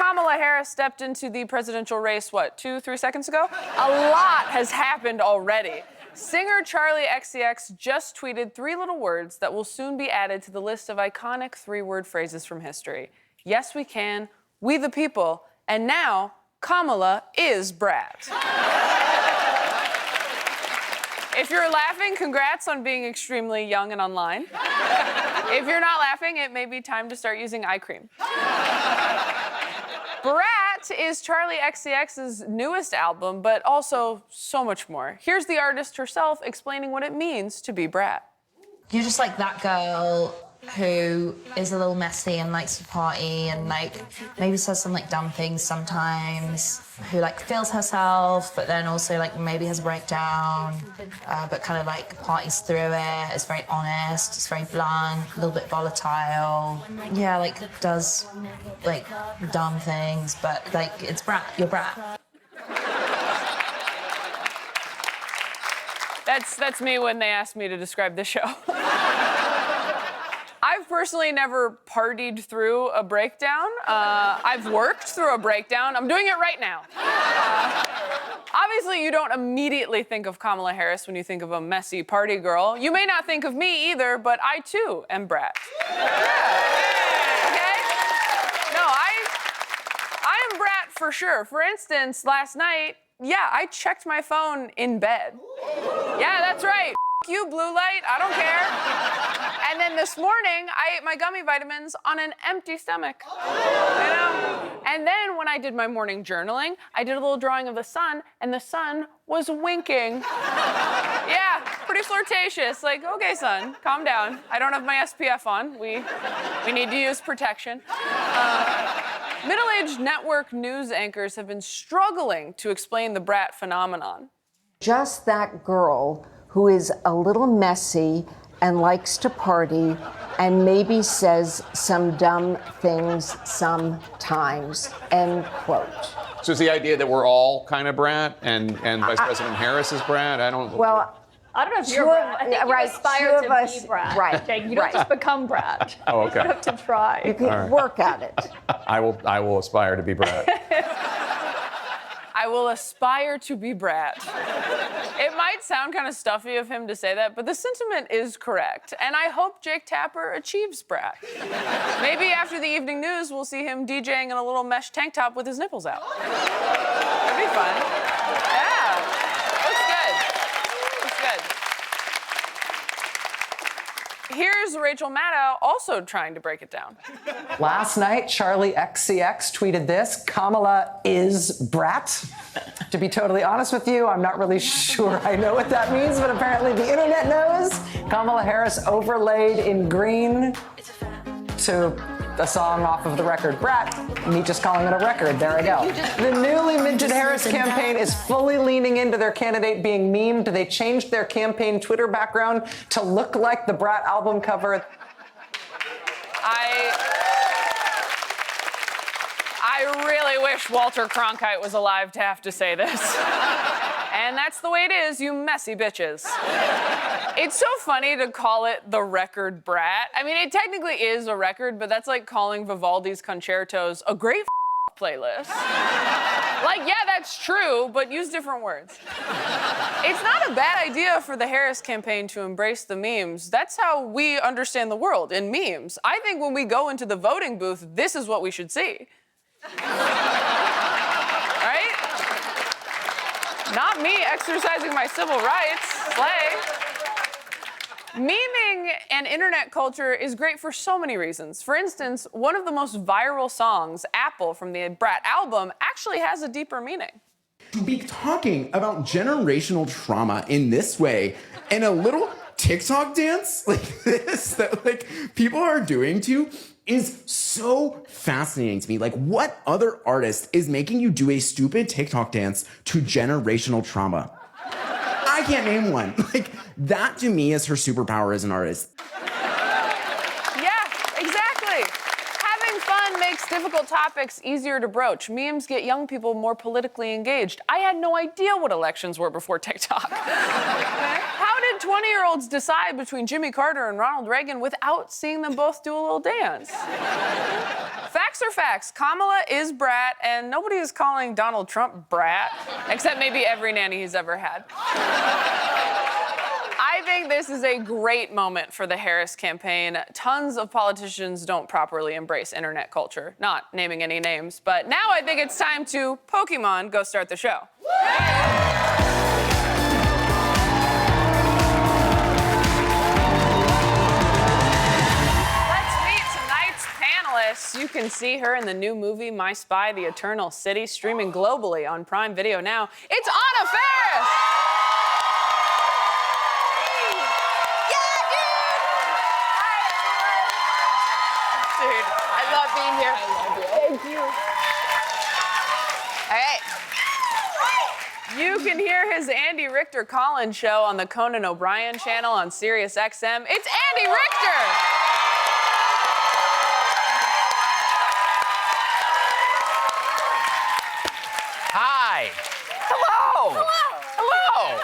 Kamala Harris stepped into the presidential race, what, 2-3 seconds ago? A lot has happened already. Singer Charli XCX just tweeted 3 little words that will soon be added to the list of iconic 3-word phrases from history. Yes, we can, we the people, and now Kamala is Brat. If you're laughing, congrats on being extremely young and online. If you're not laughing, it may be time to start using eye cream. Brat is Charli XCX's newest album, but also so much more. Here's the artist herself explaining what it means to be Brat. You're just like that girl who is a little messy and likes to party and like maybe says some like dumb things sometimes, who like feels herself but then also like maybe has a breakdown, but kind of like parties through it. It's very honest, it's very blunt, a little bit volatile. Yeah, like does like dumb things, but like it's Brat, you're Brat. That's me when they asked me to describe the show. I've personally never partied through a breakdown. I've worked through a breakdown. I'm doing it right now. Obviously, you don't immediately think of Kamala Harris when you think of a messy party girl. You may not think of me either, but I too am Brat. Yeah. Okay? No, I am Brat for sure. For instance, last night, yeah, I checked my phone in bed. Yeah, that's right. You, blue light, I don't care. And then this morning, I ate my gummy vitamins on an empty stomach. You know? And then when I did my morning journaling, I did a little drawing of the sun, and the sun was winking. Yeah, pretty flirtatious. Like, okay, sun, calm down. I don't have my SPF on. We need to use protection. Middle-aged network news anchors have been struggling to explain the Brat phenomenon. Just that girl who is a little messy and likes to party and maybe says some dumb things sometimes, end quote. So is the idea that we're all kind of Brat and Vice President Harris is Brat? I don't know if you're Brat. I think you aspire to be Brat. Right. Okay? You don't just become Brat. Oh, okay. You have to try. You can work at it. I will aspire to be Brat. I will aspire to be Brat. It might sound kind of stuffy of him to say that, but the sentiment is correct. And I hope Jake Tapper achieves Brat. Maybe after the evening news, we'll see him DJing in a little mesh tank top with his nipples out. That'd be fun. Yeah. Looks good. Looks good. Here's Rachel Maddow also trying to break it down. Last night, Charli XCX tweeted this: Kamala is Brat. To be totally honest with you, I'm not really sure I know what that means, but apparently the internet knows. Kamala Harris overlaid in green to a song off of the record Brat. Me just calling it a record. There I go. The newly minted Harris campaign is fully leaning into their candidate being memed. They changed their campaign Twitter background to look like the Brat album cover. I really wish Walter Cronkite was alive to have to say this. And that's the way it is, you messy bitches. It's so funny to call it the record Brat. I mean, it technically is a record, but that's like calling Vivaldi's concertos a great playlist. Like, yeah, that's true, but use different words. It's not a bad idea for the Harris campaign to embrace the memes. That's how we understand the world, in memes. I think when we go into the voting booth, this is what we should see. Right? Not me exercising my civil rights. Slay. Memeing and internet culture is great for so many reasons. For instance, one of the most viral songs, Apple, from the Brat album, actually has a deeper meaning. To be talking about generational trauma in this way and a little TikTok dance like this that like people are doing to is so fascinating to me. Like, what other artist is making you do a stupid TikTok dance to generational trauma? I can't name one. Like, that to me is her superpower as an artist. Yeah, exactly. Having fun makes difficult topics easier to broach. Memes get young people more politically engaged. I had no idea what elections were before TikTok. How did 20-year-olds decide between Jimmy Carter and Ronald Reagan without seeing them both do a little dance? Fact Facts are facts. Kamala is Brat, and nobody is calling Donald Trump Brat, except maybe every nanny he's ever had. I think this is a great moment for the Harris campaign. Tons of politicians don't properly embrace internet culture. Not naming any names, but now I think it's time to Pokemon go start the show. You can see her in the new movie, My Spy, The Eternal City, streaming globally on Prime Video now. It's Anna Faris! Yeah, Dude, I love being here. I love you. Thank you. All right. You can hear his Andy Richter call-in show on the Conan O'Brien channel on Sirius XM. It's Andy Richter! Hi. Hello. Hello.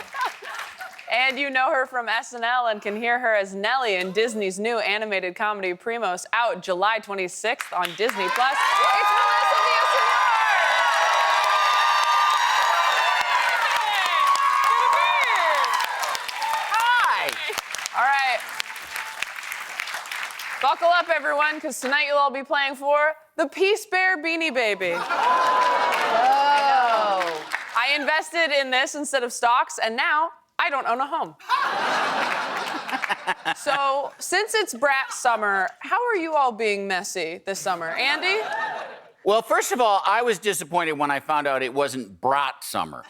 And you know her from SNL and can hear her as Nellie in Disney's new animated comedy Primos, out July 26th on Disney+. It's Melissa Villaseñor! Hi. All right. Buckle up, everyone, because tonight you'll all be playing for the Peace Bear Beanie Baby. I invested in this instead of stocks, and now I don't own a home. So, since it's Brat summer, how are you all being messy this summer? Andy? Well, first of all, I was disappointed when I found out it wasn't Brat summer.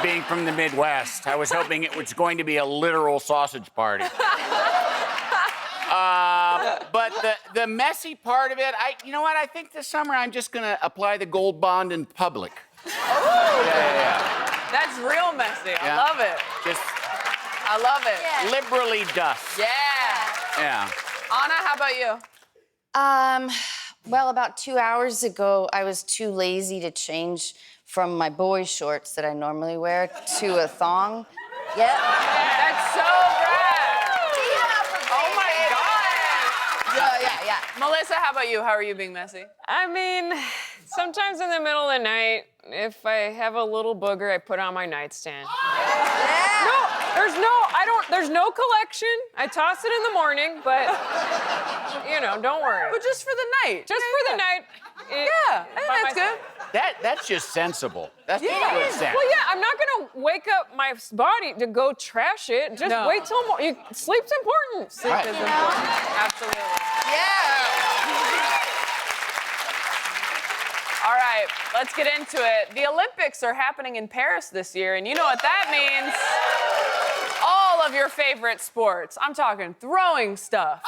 Being from the Midwest, I was hoping it was going to be a literal sausage party. But the messy part of it, you know what? I think this summer I'm just gonna apply the gold bond in public. Oh! Yeah. That's real messy. Yeah. I love it. I love it. Yeah. Liberally dust. Yeah. Yeah. Anna, how about you? Well, about 2 hours ago, I was too lazy to change from my boy shorts that I normally wear to a thong. Yep. That's so Brat. Oh my God. Yeah. Melissa, how about you? How are you being messy? I mean, sometimes in the middle of the night, if I have a little booger, I put on my nightstand. There's no collection. I toss it in the morning, but, you know, don't worry. But just for the night. Just for the night. Yeah, I think that's good. That's just sensible. That's just Yeah. good sense. Well, yeah, I'm not gonna wake up my body to go trash it. Just No. wait till sleep's important. Sleep is important. Absolutely. All right, let's get into it. The Olympics are happening in Paris this year, and you know what that means. All of your favorite sports. I'm talking throwing stuff,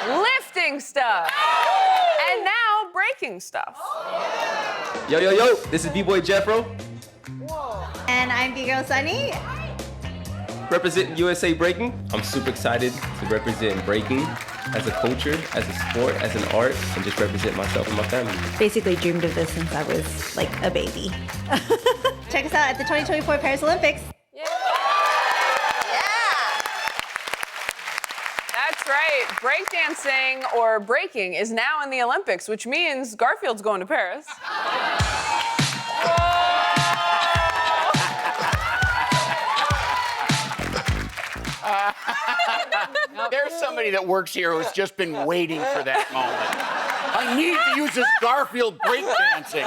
lifting stuff, and now breaking stuff. Yo, this is B-Boy Jeffro. And I'm B-Girl Sunny. Representing USA Breaking. I'm super excited to represent breaking as a culture, as a sport, as an art, and just represent myself and my family. Basically dreamed of this since I was like a baby. Check us out at the 2024 Paris Olympics. That's right. Breakdancing or breaking is now in the Olympics, which means Garfield's going to Paris. There's somebody that works here who's just been waiting for that moment. I need to use this Garfield breakdancing.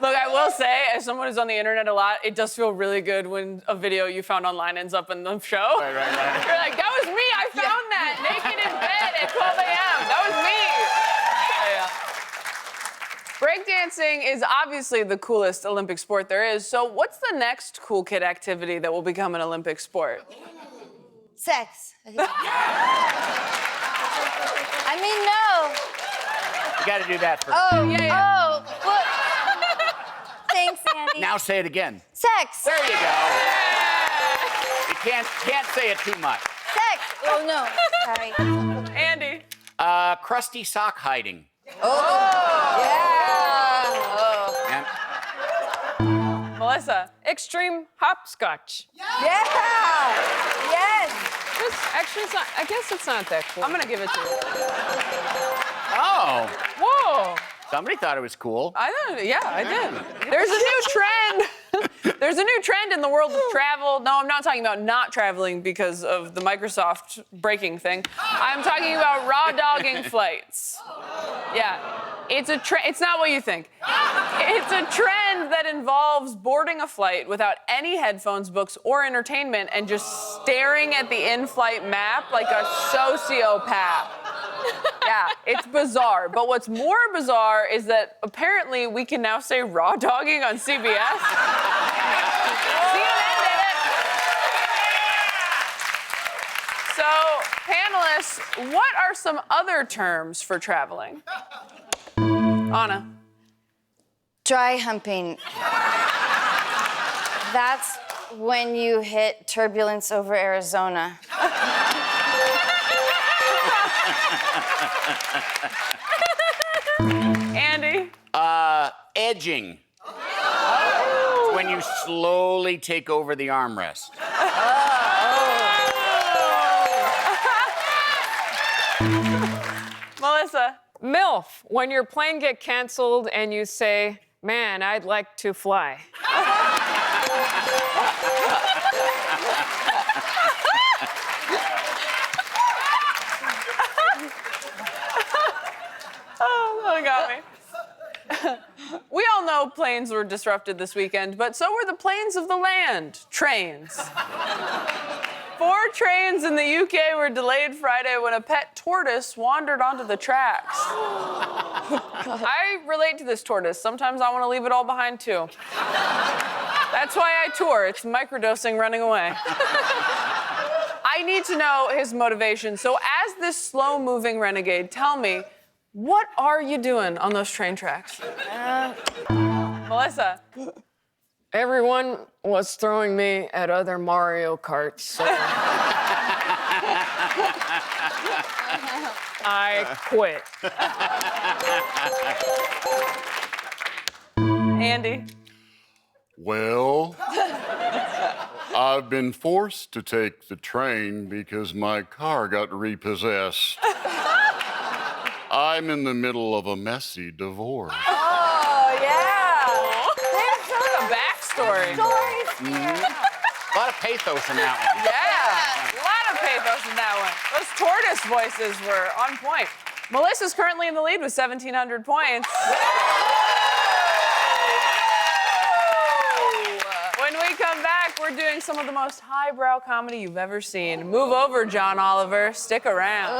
Look, I will say, as someone who's on the internet a lot, it does feel really good when a video you found online ends up in the show. Right. You're like, that was me. I found that naked in bed at 12 a.m. That was me. Breakdancing is obviously the coolest Olympic sport there is. So what's the next cool kid activity that will become an Olympic sport? Sex. I mean, no. You got to do that first. Oh, yeah. Oh, well, thanks, Andy. Now say it again. Sex. There you go. You can't say it too much. Sex. Oh, no. Sorry. Andy. Crusty sock hiding. Oh, yeah. And Melissa. Extreme hopscotch. Yeah. Yes. Actually, it's not. I guess it's not that cool. I'm gonna give it to you. Oh, Whoa. somebody thought it was cool. I did. There's a new trend. There's a new trend in the world of travel. No, I'm not talking about not traveling because of the Microsoft breaking thing. I'm talking about raw-dogging flights. Yeah, it's not what you think. It's a trend that involves boarding a flight without any headphones, books, or entertainment and just staring at the in-flight map like a sociopath. Yeah, it's bizarre. But what's more bizarre is that apparently we can now say raw dogging on CBS. CNN did it. So, panelists, what are some other terms for traveling? Anna. Dry humping. That's when you hit turbulence over Arizona. Andy. Edging. Oh. When you slowly take over the armrest. Melissa. MILF, when your plane get canceled and you say, man, I'd like to fly. Oh, that got me. We all know planes were disrupted this weekend, but so were the planes of the land, trains. 4 trains in the UK were delayed Friday when a pet tortoise wandered onto the tracks. I relate to this tortoise. Sometimes I want to leave it all behind, too. That's why I tour. It's microdosing running away. I need to know his motivation. So as this slow-moving renegade, tell me, what are you doing on those train tracks? Melissa. Everyone was throwing me at other Mario Karts, so I quit. Andy. Well, I've been forced to take the train because my car got repossessed. I'm in the middle of a messy divorce. Oh, yeah. There's a backstory. Mm-hmm. A lot of pathos in that one. Yeah, a lot of pathos in that one. Those tortoise voices were on point. Melissa's currently in the lead with 1,700 points. When we come back, we're doing some of the most highbrow comedy you've ever seen. Move over, John Oliver. Stick around.